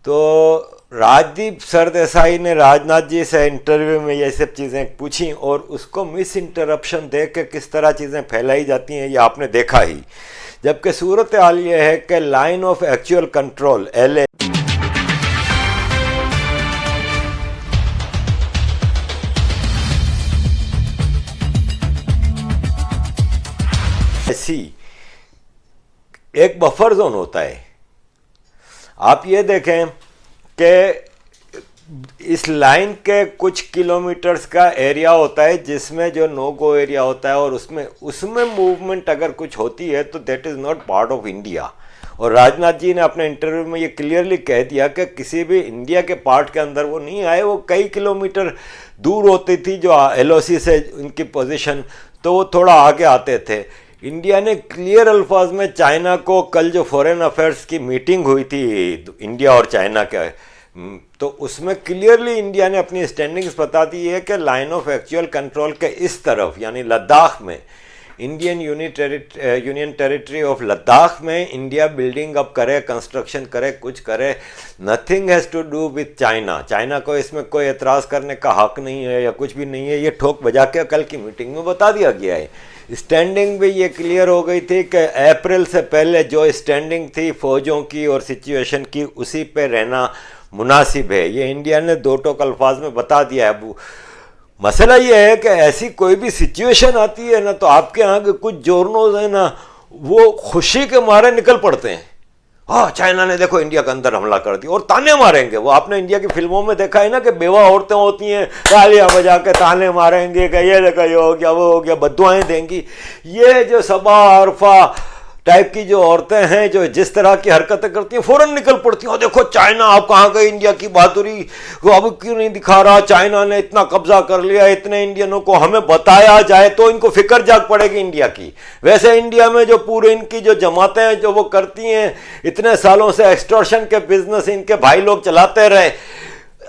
तो राजदीप सरदेसाई ने राजनाथ जी से इंटरव्यू में ये सब चीज़ें पूछी और उसको मिस इंटरप्शन दे के किस तरह चीज़ें फैलाई जाती हैं ये आपने देखा ही। जबकि सूरत हाल ये है कि line of actual control LA ऐसी एक बफर जोन होता है। आप ये देखें कि इस लाइन के कुछ किलोमीटर्स का एरिया होता है जिसमें जो नो गो एरिया होता है और उसमें मूवमेंट अगर कुछ होती है तो that is not part of India. और राजनाथ जी ने अपने इंटरव्यू में ये क्लियरली कह दिया कि किसी भी इंडिया के पार्ट के अंदर वो नहीं आए, वो कई किलोमीटर दूर होती थी जो LOC से उनकी पोजीशन, तो वो थोड़ा आगे आते थे। इंडिया ने क्लियर अल्फाज में चाइना को, कल जो फॉरेन अफेयर्स की मीटिंग हुई थी इंडिया और चाइना के, तो उसमें क्लियरली इंडिया ने अपनी स्टैंडिंग्स बता दी है कि लाइन ऑफ एक्चुअल कंट्रोल के इस तरफ यानी लद्दाख में, Indian union territory of Ladakh में इंडिया बिल्डिंग अप करे, कंस्ट्रक्शन करे, कुछ करे, nothing has to do with China. China को इसमें कोई एतराज़ करने का हक नहीं है या कुछ भी नहीं है, ये ठोक बजा के कल की मीटिंग में बता दिया गया है। स्टैंडिंग भी ये क्लियर हो गई थी कि अप्रैल से पहले जो स्टैंडिंग थी फौजों की और सिचुएशन की, उसी पे रहना मुनासिब है। ये इंडिया ने दो टोक अल्फाज में बता दिया है। मसला ये है कि ऐसी कोई भी सिचुएशन आती है ना तो आपके यहाँ के कुछ जोरनोज हैं ना, वो खुशी के मारे निकल पड़ते हैं, हाँ चाइना ने देखो इंडिया के अंदर हमला कर दिया, और ताने मारेंगे। वो आपने इंडिया की फिल्मों में देखा है ना कि बेवा औरतें होती हैं, तालियां बजा के ताने मारेंगे कि ये देखो ये हो गया वो हो गया, बद्दुआएं देंगी। ये जो सबा अरफा टाइप की जो औरतें हैं जो जिस तरह की हरकतें करती हैं फौरन निकल पड़ती हैं, देखो चाइना आप कहाँ गए, इंडिया की बहादुरी को अब क्यों नहीं दिखा रहा, चाइना ने इतना कब्जा कर लिया, इतने इंडियनों को हमें बताया जाए तो इनको फिक्र जाग पड़ेगी इंडिया की। वैसे इंडिया में जो पूरे इनकी जो जमातें हैं जो वो करती हैं, इतने सालों से एक्सटॉर्शन के बिजनेस इनके भाई लोग चलाते रहे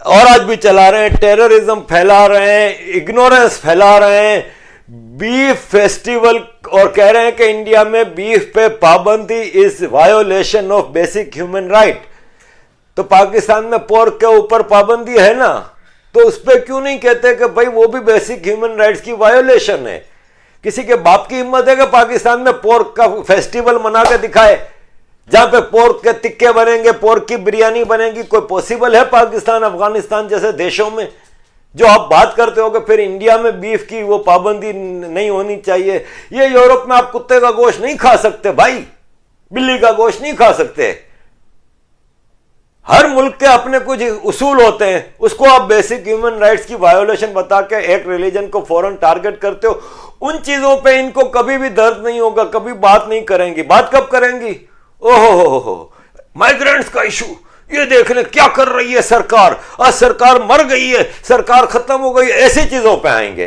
और आज भी चला रहे हैं, टेररिज्म फैला रहे हैं, इग्नोरेंस फैला रहे हैं, बीफ फेस्टिवल, और कह रहे हैं कि इंडिया में बीफ पे पाबंदी is violation of basic human right. तो पाकिस्तान में पोर्क के ऊपर पाबंदी है ना, तो उस पर क्यों नहीं कहते कि भाई वो भी बेसिक ह्यूमन राइट्स की वायोलेशन है। किसी के बाप की हिम्मत है कि पाकिस्तान में पोर्क का फेस्टिवल मना के दिखाए, जहां पे पोर्क के टिक्के बनेंगे, पोर्क की बिरयानी बनेगी? कोई पॉसिबल है पाकिस्तान अफगानिस्तान जैसे देशों में? जो आप बात करते हो कि फिर इंडिया में बीफ की वो पाबंदी नहीं होनी चाहिए, ये यूरोप में आप कुत्ते का गोश्त नहीं खा सकते भाई, बिल्ली का गोश्त नहीं खा सकते। हर मुल्क के अपने कुछ उसूल होते हैं, उसको आप बेसिक ह्यूमन राइट्स की वायोलेशन बता के एक रिलीजन को फौरन टारगेट करते हो। उन चीजों पे इनको कभी भी दर्द नहीं होगा, कभी बात नहीं करेंगी। बात कब करेंगी? ओहो माइग्रेंट्स का इशू, ये देख ले क्या कर रही है सरकार, आज सरकार मर गई है, सरकार खत्म हो गई, ऐसी चीजों पे आएंगे।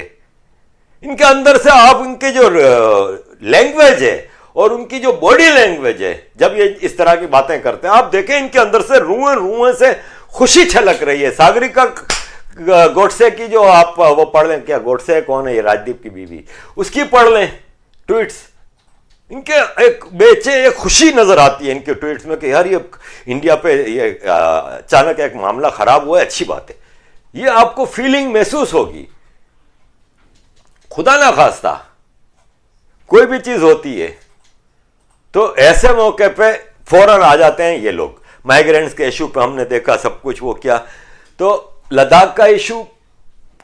इनके अंदर से आप इनके जो लैंग्वेज है और उनकी जो बॉडी लैंग्वेज है, जब ये इस तरह की बातें करते हैं, आप देखें इनके अंदर से रुएं रुएं से खुशी छलक रही है। सागरिका गोडसे की जो आप वो पढ़ लें, क्या गोडसे कौन है, ये राजदीप की बीवी, उसकी पढ़ लें ट्वीट्स, इनके एक बेचे एक खुशी नजर आती है इनके ट्वीट्स में कि यार ये इंडिया पे ये अचानक एक मामला खराब हुआ है, अच्छी बात है। ये आपको फीलिंग महसूस होगी। खुदा ना खास्ता कोई भी चीज होती है तो ऐसे मौके पे फौरन आ जाते हैं ये लोग। माइग्रेंट्स के इशू पे हमने देखा सब कुछ वो किया, तो लद्दाख का इशू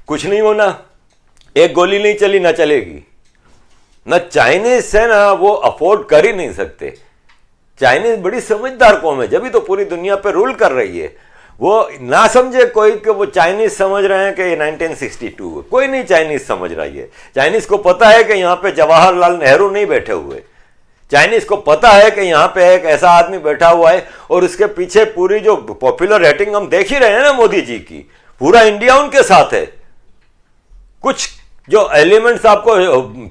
कुछ नहीं होना, एक गोली नहीं चली ना चलेगी। ना चाइनीज से ना वो अफोर्ड कर ही नहीं सकते। चाइनीज बड़ी समझदार कौम है, जब भी तो पूरी दुनिया पे रूल कर रही है। वो ना समझे कोई कि वो चाइनीज समझ रहे हैं कि ये 1962 है, कोई नहीं चाइनीज समझ रही है। चाइनीज को पता है कि यहाँ पे जवाहरलाल नेहरू नहीं बैठे हुए, चाइनीज को पता है कि यहाँ पे एक ऐसा आदमी बैठा हुआ है और उसके पीछे पूरी जो पॉपुलर रेटिंग हम देख ही रहे हैं ना मोदी जी की, पूरा इंडिया उनके साथ है। कुछ जो एलिमेंट्स आपको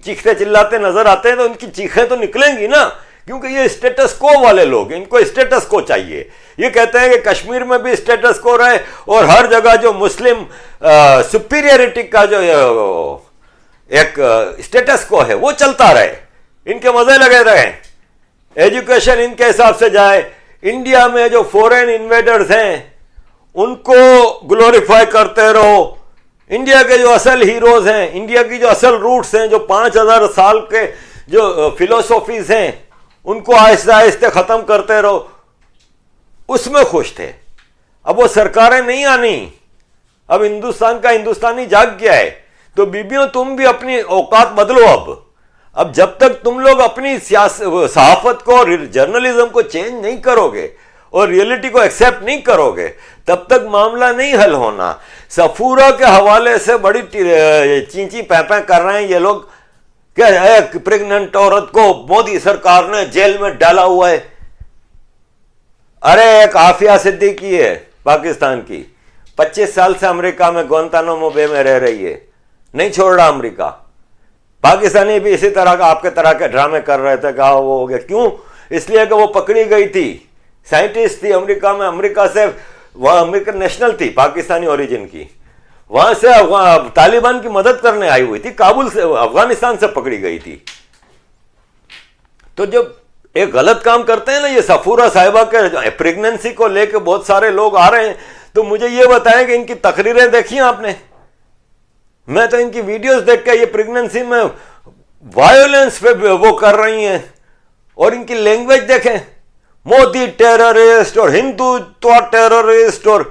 चीखते चिल्लाते नजर आते हैं तो उनकी चीखें तो निकलेंगी ना, क्योंकि ये स्टेटस को वाले लोग, इनको स्टेटस को चाहिए। ये कहते हैं कि कश्मीर में भी स्टेटस को रहे और हर जगह जो मुस्लिम सुपीरियरिटी का जो एक स्टेटस को है वो चलता रहे, इनके मजे लगे रहे, एजुकेशन इनके हिसाब से जाए, इंडिया में जो फॉरेन इन्वेडर्स हैं उनको ग्लोरीफाई करते रहो। इंडिया के जो असल हीरोज हैं, इंडिया की जो असल रूट्स हैं, जो 5000 साल के जो फिलोसॉफीज हैं, उनको आहिस्ते आहिस्ते खत्म करते रहो, उसमें खुश थे। अब वो सरकारें नहीं आनी, अब हिंदुस्तान का हिंदुस्तानी जाग गया है। तो बीबियों, तुम भी अपनी औकात बदलो। अब जब तक तुम लोग अपनी सहाफत को और जर्नलिज्म को चेंज नहीं करोगे और रियलिटी को एक्सेप्ट नहीं करोगे, तब तक मामला नहीं हल होना। सफूरा के हवाले से बड़ी चींची पैपै कर रहे हैं ये लोग, क्या एक प्रेग्नेंट औरत को मोदी सरकार ने जेल में डाला हुआ है। अरे एक आफिया सिद्दीकी है पाकिस्तान की, 25 साल से अमेरिका में गुआंतानामो बे में रह रही है, नहीं छोड़ रहा अमेरिका। पाकिस्तानी भी इसी तरह का आपके तरह के ड्रामे कर रहे थे, कहा वो हो गया। क्यों? इसलिए कि वो पकड़ी गई थी, साइंटिस्ट थी अमेरिका में, अमेरिका से, वह अमेरिकन नेशनल थी, पाकिस्तानी ओरिजिन की, वहां से तालिबान की मदद करने आई हुई थी, काबुल से, अफगानिस्तान से पकड़ी गई थी। तो जब एक गलत काम करते हैं ना ये सफूरा साहिबा के प्रेगनेंसी को लेकर बहुत सारे लोग आ रहे हैं, तो मुझे ये बताएं कि इनकी तकरीरें देखी आपने? मैं तो इनकी वीडियोस देख के, ये प्रेगनेंसी में वायोलेंस पे वो कर रही हैं, और इनकी लैंग्वेज देखें, मोदी टेररिस्ट और हिंदुत्व टेररिस्ट, और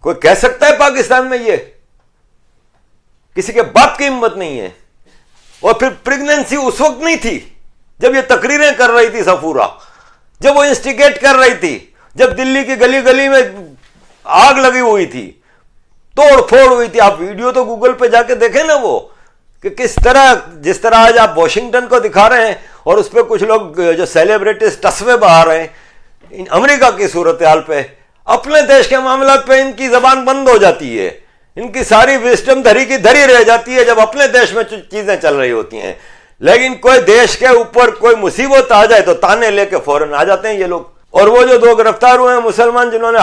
कोई कह सकता है पाकिस्तान में ये? किसी के बाप की हिम्मत नहीं है। और फिर प्रेगनेंसी उस वक्त नहीं थी जब ये तकरीरें कर रही थी सफूरा, जब वो इंस्टिगेट कर रही थी, जब दिल्ली की गली गली में आग लगी हुई थी, तोड़ फोड़ हुई थी। आप वीडियो तो गूगल पे जाके देखें ना वो, कि किस तरह, जिस तरह आज आप वॉशिंगटन को दिखा रहे हैं और उस पर कुछ लोग जो सेलिब्रिटीज तस्वे बहा रहे हैं अमेरिका की सूरत हाल पे, अपने देश के मामला पे इनकी जबान बंद हो जाती है, इनकी सारी विस्डम धरी की धरी रह जाती है जब अपने देश में चीजें चल रही होती हैं। लेकिन कोई देश के ऊपर कोई मुसीबत आ जाए तो ताने लेके फौरन आ जाते हैं ये लोग। और वो जो 2 गिरफ्तार हुए हैं मुसलमान, जिन्होंने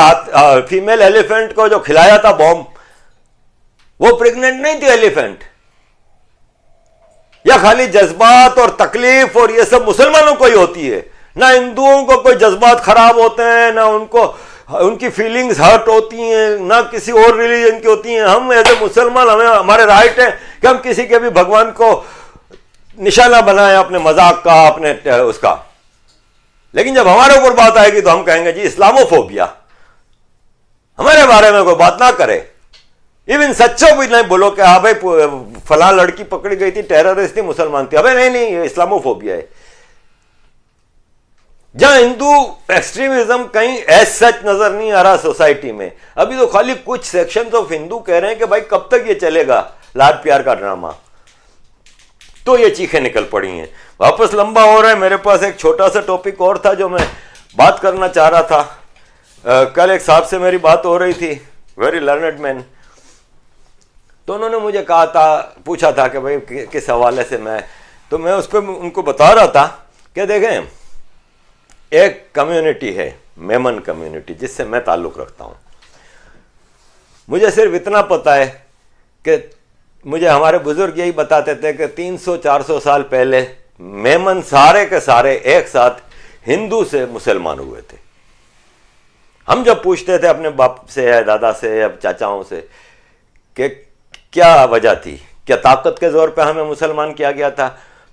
फीमेल एलिफेंट को जो खिलाया था बॉम्ब, वो प्रेग्नेंट नहीं थी एलिफेंट, या खाली जज्बात और तकलीफ और ये सब मुसलमानों को ही होती है? ना हिंदुओं को कोई जज्बात खराब होते हैं, ना उनको उनकी फीलिंग्स हर्ट होती हैं, ना किसी और रिलीजन की होती हैं। हम एज ए मुसलमान, हमें हमारे राइट है कि हम किसी के भी भगवान को निशाना बनाए अपने मजाक का, अपने उसका। लेकिन जब हमारे ऊपर बात आएगी तो हम कहेंगे जी इस्लामोफोबिया, हमारे बारे में कोई बात ना करे। इवन सच्चो भी नहीं बोलो कि हाँ भाई फला लड़की पकड़ी गई थी, टेररिस्ट थी, मुसलमान थी। अबे नहीं, ये इस्लामोफोबिया है। जहां हिंदू एक्सट्रीमिज्म कहीं ऐसा सच नजर नहीं आ रहा सोसाइटी में, अभी तो खाली कुछ सेक्शंस ऑफ हिंदू कह रहे हैं कि भाई कब तक ये चलेगा लाड प्यार का ड्रामा। तो ये चीखें निकल पड़ी हैं। वापस लंबा हो रहा है। मेरे पास एक छोटा सा टॉपिक और था जो मैं बात करना चाह रहा था। कल एक साहब से मेरी बात हो रही थी, वेरी लर्नड मैन। तो उन्होंने मुझे कहा था, पूछा था कि भाई किस हवाले से तो मैं उस पर उनको बता रहा था कि देखें, एक कम्युनिटी है मेमन कम्युनिटी, जिससे मैं ताल्लुक़ रखता हूँ। मुझे सिर्फ इतना पता है कि मुझे हमारे बुजुर्ग यही बताते थे कि 300-400 साल पहले मेमन सारे के सारे एक साथ हिंदू से मुसलमान हुए थे। हम जब पूछते थे अपने बाप से या दादा से या चाचाओं से कि क्या वजह थी, क्या ताकत के जोर पे हमें मुसलमान किया गया था,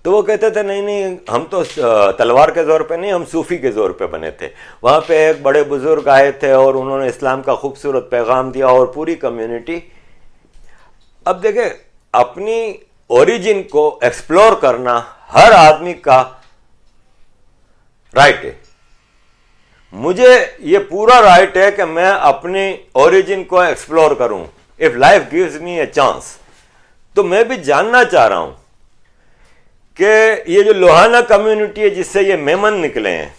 तो वो कहते थे नहीं, हम तो तलवार के जोर पे नहीं, हम सूफी के जोर पे बने थे। वहाँ पे एक बड़े बुजुर्ग आए थे और उन्होंने इस्लाम का खूबसूरत पैगाम दिया और पूरी कम्युनिटी। अब देखें, अपनी ओरिजिन को एक्सप्लोर करना हर आदमी का राइट है। मुझे ये पूरा राइट है कि मैं अपनी ओरिजिन को एक्सप्लोर करूं, if life gives me a chance. तो मैं भी जानना चाह रहा हूं कि ये जो लोहाना कम्युनिटी है जिससे ये मेमन निकले हैं,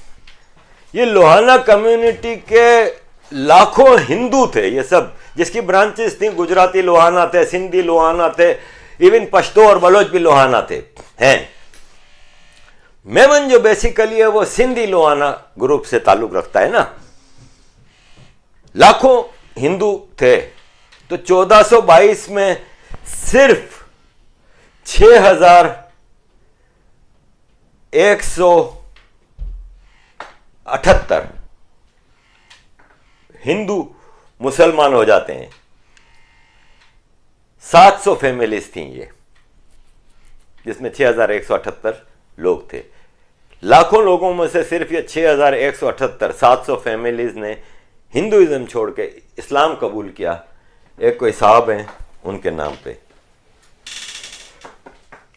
ये लोहाना कम्युनिटी के लाखों हिंदू थे ये सब, जिसकी ब्रांचेस थी। गुजराती लोहाना थे, सिंधी लोहाना थे, इवन पश्तो और बलोच भी लोहाना थे हैं। मेमन जो बेसिकली है वो सिंधी लोहाना ग्रुप से ताल्लुक रखता है ना। लाखों हिंदू थे। तो 1422 में सिर्फ 6100 78 हिंदू मुसलमान हो जाते हैं। 700 फैमिलीज थी ये, जिसमें 6178 लोग थे। लाखों लोगों में से सिर्फ ये 6178 700 फैमिलीज ने हिंदुइज्म छोड़ के इस्लाम कबूल किया। एक कोई साहब हैं उनके नाम पे,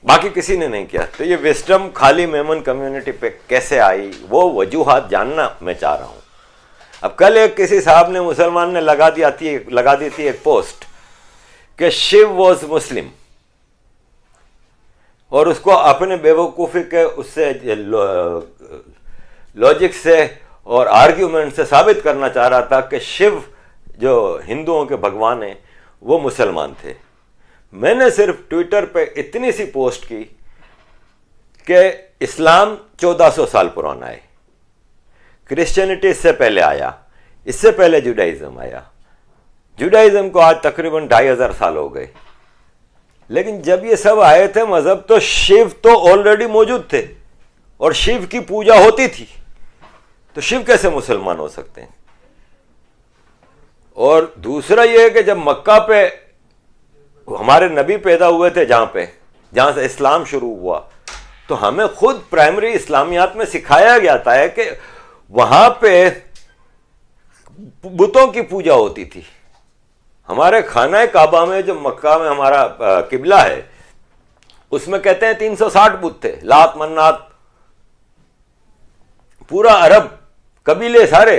बाकी किसी ने नहीं किया। तो ये विस्डम खाली मेमन कम्युनिटी पे कैसे आई, वो वजूहात जानना मैं चाह रहा हूं। अब कल एक किसी साहब ने, मुसलमान ने लगा दी थी एक पोस्ट कि शिव वॉज मुस्लिम, और उसको अपने बेवकूफ़ी के उससे लॉजिक से और आर्ग्यूमेंट से साबित करना चाह रहा था कि शिव जो हिंदुओं के भगवान हैं वो मुसलमान थे। मैंने सिर्फ ट्विटर पे इतनी सी पोस्ट की कि इस्लाम 1400 साल पुराना है, क्रिश्चियनिटी इससे पहले आया, इससे पहले जुडाइज्म आया। जुडाइज्म को आज तकरीबन 2500 साल हो गए। लेकिन जब ये सब आए थे मजहब, तो शिव तो ऑलरेडी मौजूद थे और शिव की पूजा होती थी, तो शिव कैसे मुसलमान हो सकते हैं? और दूसरा यह है कि जब मक्का पे हमारे नबी पैदा हुए थे, जहां से इस्लाम शुरू हुआ, तो हमें खुद प्राइमरी इस्लामियात में सिखाया गया था कि वहां पे बुतों की पूजा होती थी। हमारे खाना काबा में, जो मक्का में हमारा किबला है, उसमें कहते हैं 360 बुत थे, लात मन्नात, पूरा अरब कबीले सारे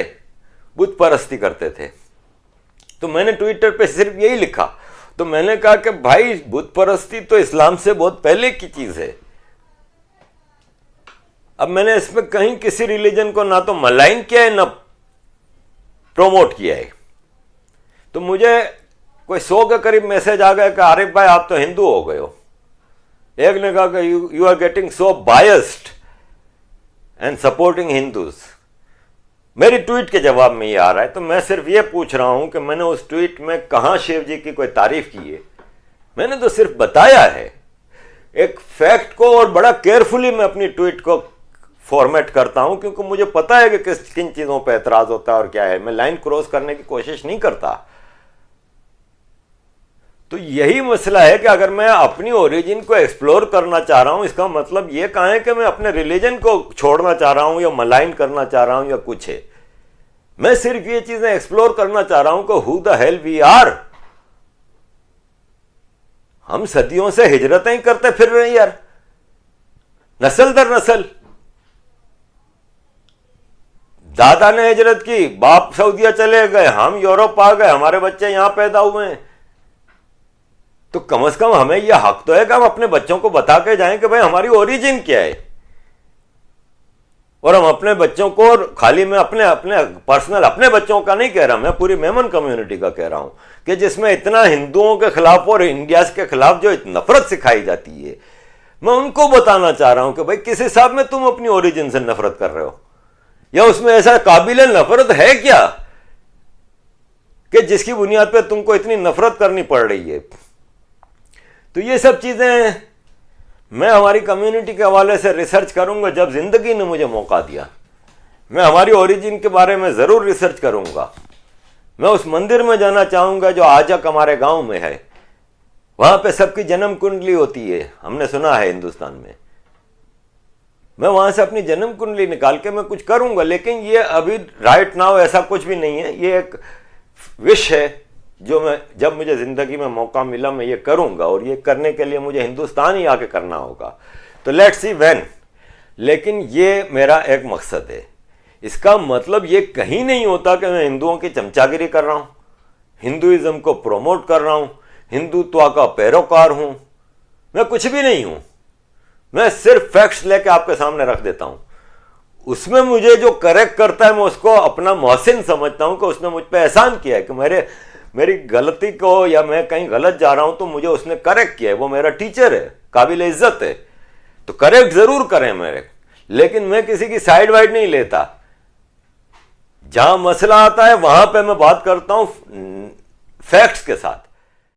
बुत परस्ती करते थे। तो मैंने ट्विटर पे सिर्फ यही लिखा। तो मैंने कहा कि भाई, बुत परस्ती तो इस्लाम से बहुत पहले की चीज है। अब मैंने इसमें कहीं किसी रिलीजन को ना तो मलाइन किया है ना प्रोमोट किया है। तो मुझे कोई 100 के करीब मैसेज आ गया कि आरिफ भाई आप तो हिंदू हो गए हो। एक ने कहा कि you are getting so biased and supporting Hindus. मेरी ट्वीट के जवाब में ये आ रहा है। तो मैं सिर्फ ये पूछ रहा हूं कि मैंने उस ट्वीट में कहां शिव जी की कोई तारीफ की है? मैंने तो सिर्फ बताया है एक फैक्ट को, और बड़ा केयरफुली मैं अपनी ट्वीट को फॉर्मेट करता हूं, क्योंकि मुझे पता है कि किन चीजों पर एतराज होता है और क्या है। मैं लाइन क्रॉस करने की कोशिश नहीं करता। तो यही मसला है कि अगर मैं अपनी ओरिजिन को एक्सप्लोर करना चाह रहा हूं, इसका मतलब यह कहां है कि मैं अपने रिलीजन को छोड़ना चाह रहा हूं या मलाइन करना चाह रहा हूं या कुछ है। मैं सिर्फ ये चीजें एक्सप्लोर करना चाह रहा हूं कि who the hell we are. हम सदियों से हिजरतें ही करते फिर रहे हैं यार, नस्ल दर नस्ल। दादा ने हिजरत की, बाप सऊदीया चले गए, हम यूरोप आ गए, हमारे बच्चे यहां पैदा हुए हैं। तो कम से कम हमें यह हक तो है कि हम अपने बच्चों को बता के जाएं कि भाई हमारी ओरिजिन क्या है। और हम अपने बच्चों को, खाली मैं अपने पर्सनल अपने बच्चों का नहीं कह रहा, मैं पूरी मेमन कम्युनिटी का कह रहा हूं कि जिसमें इतना हिंदुओं के खिलाफ और इंडिया के खिलाफ जो नफरत सिखाई जाती है, मैं उनको बताना चाह रहा हूं कि भाई किस हिसाब में तुम अपनी ओरिजिन से नफरत कर रहे हो, या उसमें ऐसा काबिल नफरत है क्या कि जिसकी बुनियाद पर तुमको इतनी नफरत करनी पड़ रही है। तो ये सब चीजें मैं हमारी कम्युनिटी के हवाले से रिसर्च करूंगा जब जिंदगी ने मुझे मौका दिया। मैं हमारी ओरिजिन के बारे में जरूर रिसर्च करूंगा। मैं उस मंदिर में जाना चाहूंगा जो आजक हमारे गांव में है। वहां पे सबकी जन्म कुंडली होती है, हमने सुना है हिंदुस्तान में। मैं वहां से अपनी जन्म कुंडली निकाल के मैं कुछ करूंगा, लेकिन ये अभी राइट नाउ ऐसा कुछ भी नहीं है। ये एक विश है जो मैं, जब मुझे जिंदगी में मौका मिला मैं ये करूंगा, और ये करने के लिए मुझे हिंदुस्तान ही आके करना होगा। तो लेट्स सी व्हेन। लेकिन ये मेरा एक मकसद है। इसका मतलब ये कहीं नहीं होता कि मैं हिंदुओं की चमचागिरी कर रहा हूं, हिंदुइज्म को प्रमोट कर रहा हूं, हिंदुत्व का पैरोकार हूं। मैं कुछ भी नहीं हूं। मैं सिर्फ फैक्ट्स लेके आपके सामने रख देता हूं। उसमें मुझे जो करेक्ट करता है मैं उसको अपना मोहसिन समझता हूं कि उसने मुझ पर एहसान किया है कि मेरी गलती को, या मैं कहीं गलत जा रहा हूं तो मुझे उसने करेक्ट किया है। वो मेरा टीचर है, काबिल इज्जत है, तो करेक्ट जरूर करें मेरे। लेकिन मैं किसी की साइड वाइड नहीं लेता। जहां मसला आता है वहां पे मैं बात करता हूं फैक्ट्स के साथ।